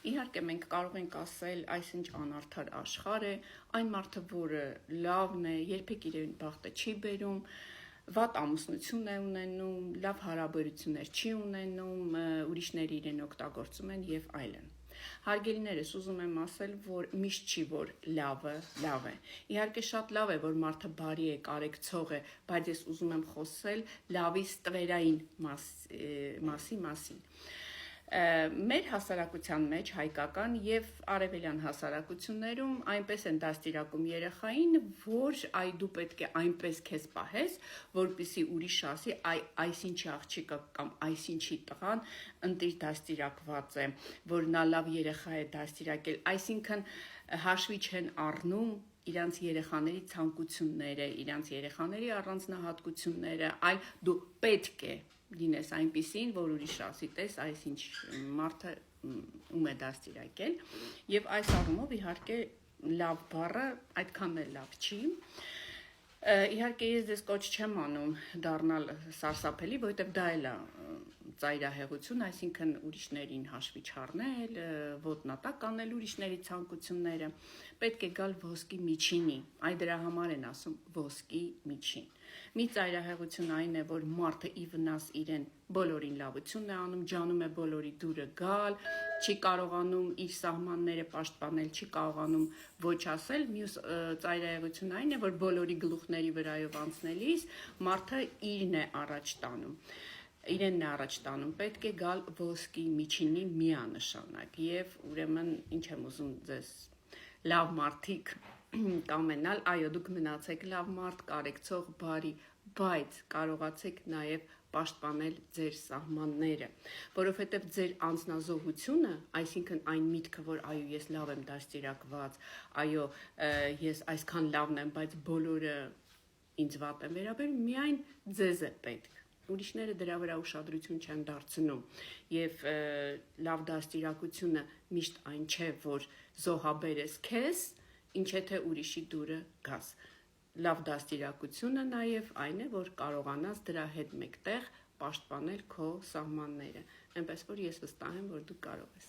Իհարկե մենք կարող ենք ասել, այսինչ անարդար աշխարհ է, այն մարդը, որը լավն է, երբեք իրեն բախտը չի բերում, վատ ամուսնություն է ունենում, լավ հարաբերություններ չի ունենում, ուրիշները իրեն օգտագործում են եւ այլն։ Հարգելիներս, ուզում եմ ասել, որ միշտ չի, որ լավը լավ է։ Իհարկե շատ լավ է, որ մարդը բարի է, կարեկցող է, բայց ես ուզում եմ խոսել լավի ստվերային մասին։ Մեր հասարակության մեջ հայկական եւ արևելյան հասարակություններում այնպես են դաստիարակում երեխային, որ այ դու պետք է այնպես քեզ պահես, որպեսզի ուրիշ ասի, այսինչի աղջիկը կամ այսինչի տղան ընտիր դաստիարակված է, որ նա լավ երեխա է դաստիարակել, այսինքն հաշվի չեն առնում իրանց երեխաների ցանկությունները, իրանց երեխաների առանձնահատկությունները, այլ դու պետք է լինես այնպիսին, որ ուրիշ ասի, տես, այսինչ մարդը ում է դաստիարակել, եւ այս առումով իհարկե լավ բառը այդքան էլ լավ չի։ Իհարկե ես դες կոչ չեմ անում դառնալ սարսափելի, որովհետև դա էլ է ծայրահեղություն, այսինքն ուրիշներին հաշվի չառնել, ոտնատակ անել ուրիշների ցանկությունները, պետք է գալ ոսկի միջինի, այ դրա համար են ասում ոսկի միջին։ Մի ծայրահեղություն այն է, որ մարդը ի վնաս իրեն բոլորին լավությունն է անում, ջանում է բոլորի դուրը գալ, չի կարողանում իր սահմանները պաշտպանել, չի կարողանում ոչ ասել, մյուս ծայրահեղություն այն է, որ բոլորի գլուխների վրայով անցնելիս մարդը իրեն է առաջ տանում, պետք է գալ ոսկի միջինի միանշանակ եւ ուրեմն ինչ եմ ուզում ձեզ լավ մարդիկ կամենալ, այո դուք մնացեք լավ մարդ, կարեկցող, բարի, բայց կարողացեք նաեւ պաշտպանել ձեր սահմանները, որովհետև ձեր անձնազոհությունը, այսինքն այն միտքը, որ այո ես լավ եմ դաստիարակված, այո ես այսքան լավն եմ, բայց բոլորը ինձ վատ են վերաբերում, միայն ձեզ է պետք։ Ուրիշները դրա վրա ուշադրություն չեն դարձնում եւ լավ դաստիարակությունը միշտ այն չէ, որ զոհաբերես քեզ, ինչ է թե ուրիշի դուրը գաս։ Լավ դաստիարակությունը նաեւ այն է, որ կարողանաս դրա հետ մեկտեղ պաշտպանել քո սահմանները, այնպես որ ես վստահ եմ, որ դու կարող ես։